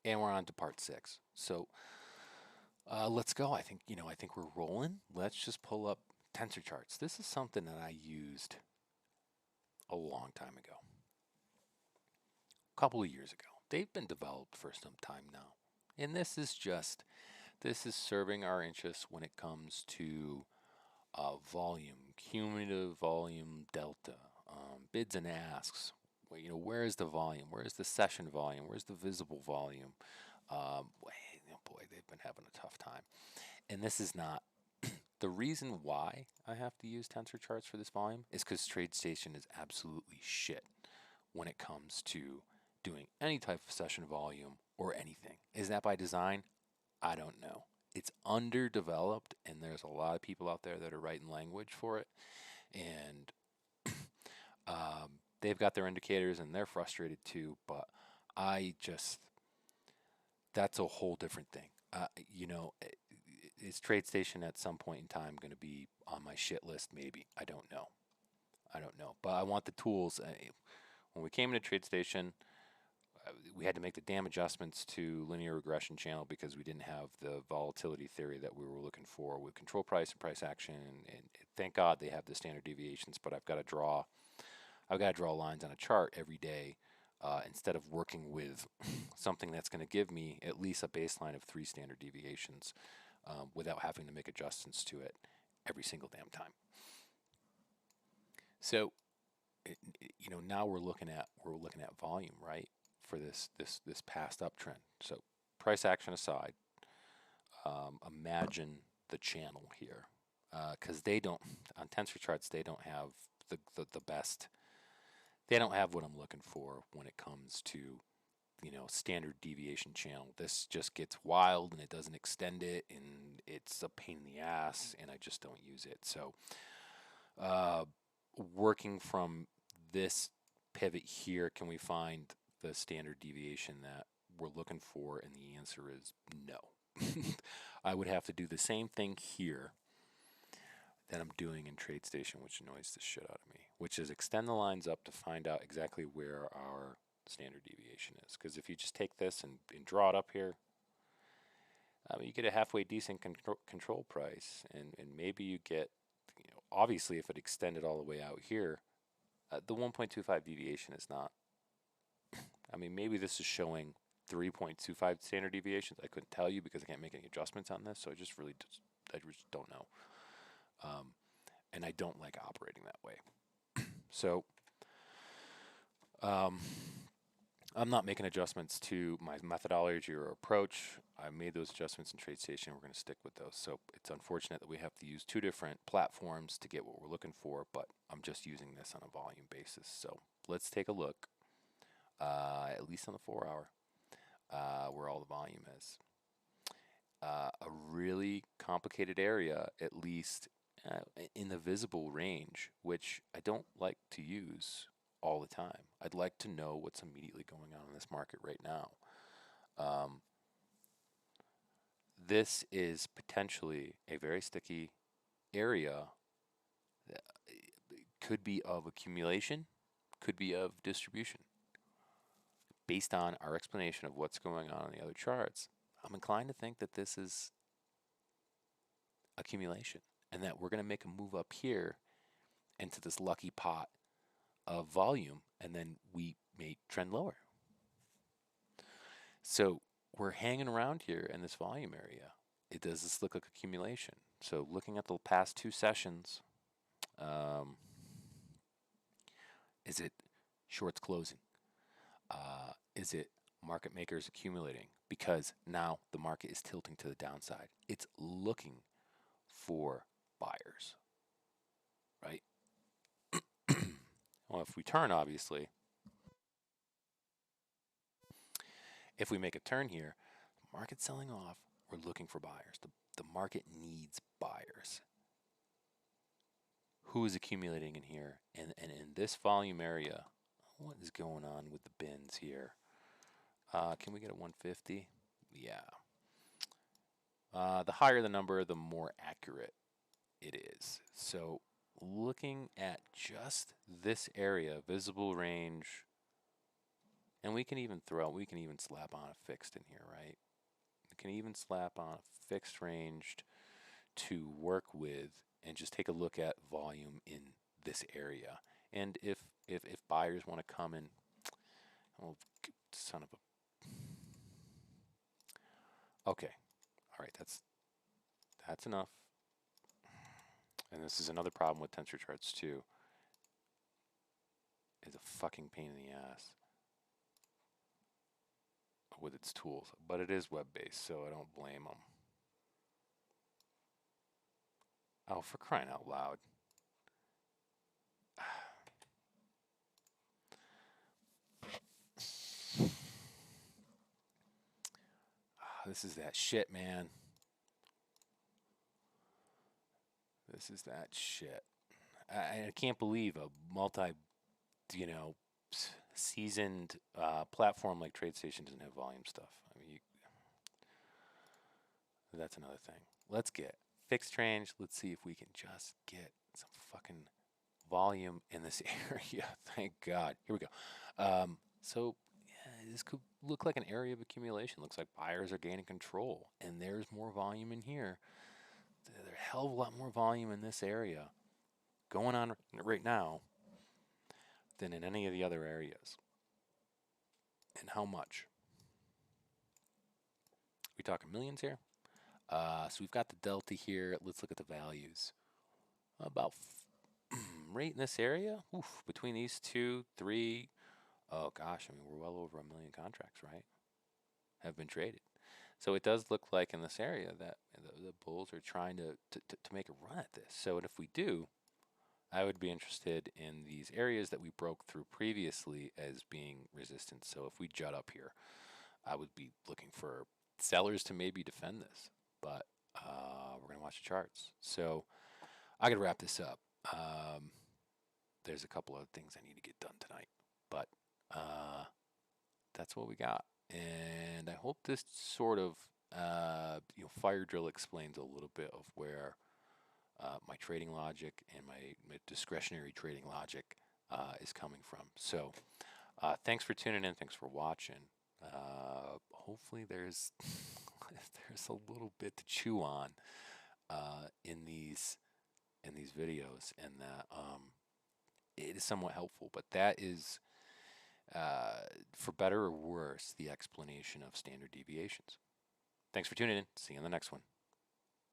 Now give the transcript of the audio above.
And we're on to part 6. So let's go. I think we're rolling. Let's just pull up tensor charts. This is something that I used a long time ago, a couple of years ago. They've been developed for some time now, and this is serving our interests when it comes to volume, cumulative volume delta, bids and asks. Where is the volume? Where is the session volume? Where's the visible volume? Boy, they've been having a tough time. And this is not the reason why I have to use tensor charts for this volume is because TradeStation is absolutely shit when it comes to doing any type of session volume or anything. Is that by design? I don't know. It's underdeveloped, and there's a lot of people out there that are writing language for it, and they've got their indicators and they're frustrated too, but that's a whole different thing. Is TradeStation at some point in time going to be on my shit list? Maybe. I don't know. But I want the tools. When we came into TradeStation, we had to make the damn adjustments to linear regression channel because we didn't have the volatility theory that we were looking for with control price and price action. And thank God they have the standard deviations, but I've got to draw lines on a chart every day instead of working with something that's going to give me at least a baseline of 3 standard deviations without having to make adjustments to it every single damn time. So, now we're looking at volume, right, for this past uptrend. So, price action aside, imagine the channel here, because they don't on tensor charts they don't have the best. They don't have what I'm looking for when it comes to, standard deviation channel. This just gets wild and it doesn't extend it, and it's a pain in the ass, and I just don't use it. So, working from this pivot here, can we find the standard deviation that we're looking for? And the answer is no. I would have to do the same thing here that I'm doing in TradeStation, which annoys the shit out of me, which is extend the lines up to find out exactly where our standard deviation is. Because if you just take this and draw it up here, you get a halfway decent control price, and maybe you get, obviously if it extended all the way out here, the 1.25 deviation is not, maybe this is showing 3.25 standard deviations. I couldn't tell you because I can't make any adjustments on this, so I just don't know. And I don't like operating that way. So I'm not making adjustments to my methodology or approach. I made those adjustments in TradeStation. We're going to stick with those. So it's unfortunate that we have to use 2 different platforms to get what we're looking for, but I'm just using this on a volume basis. So let's take a look, at least on the 4-hour, where all the volume is. A really complicated area, at least in the visible range, which I don't like to use all the time. I'd like to know what's immediately going on in this market right now. This is potentially a very sticky area that could be of accumulation, could be of distribution. Based on our explanation of what's going on the other charts, I'm inclined to think that this is accumulation and that we're going to make a move up here into this lucky pot of volume, and then we may trend lower. So we're hanging around here in this volume area. It does this look like accumulation. So looking at the past 2 sessions, is it shorts closing? Is it market makers accumulating? Because now the market is tilting to the downside. It's looking for buyers, right? Well, if we turn, obviously, if we make a turn here, the market's selling off, we're looking for buyers. The market needs buyers. Who is accumulating in here? And in this volume area, what is going on with the bins here? Can we get a 150? Yeah. The higher the number, the more accurate it is. So looking at just this area, visible range, And we can even slap on a fixed in here, right? We can even slap on a fixed ranged to work with and just take a look at volume in this area. And if buyers want to come in, oh, son of a, okay, all right, that's enough. And this is another problem with tensor charts too. It's a fucking pain in the ass with its tools, but it is web-based, so I don't blame them. Oh, for crying out loud. This is that shit, man. This is that shit. I can't believe a seasoned platform like TradeStation doesn't have volume stuff. I mean, that's another thing. Let's get fixed range. Let's see if we can just get some fucking volume in this area. Thank God. Here we go. So yeah, this could look like an area of accumulation. Looks like buyers are gaining control, and there's more volume in here. There's a hell of a lot more volume in this area going on right now than in any of the other areas. And how much? We talking millions here? So we've got the delta here. Let's look at the values. About right in this area, between these 2, 3, oh gosh, I mean, we're well over 1 million contracts, right? Have been traded. So it does look like in this area that the bulls are trying to make a run at this. So if we do, I would be interested in these areas that we broke through previously as being resistance. So if we jut up here, I would be looking for sellers to maybe defend this. But we're going to watch the charts. So I got to wrap this up. There's a couple of things I need to get done tonight. But that's what we got. And I hope this sort of fire drill explains a little bit of where my trading logic and my discretionary trading logic is coming from. So thanks for tuning in. Thanks for watching. Hopefully there's there's a little bit to chew on in these videos, and that it is somewhat helpful. But that is, for better or worse, the explanation of standard deviations. Thanks for tuning in. See you in the next one.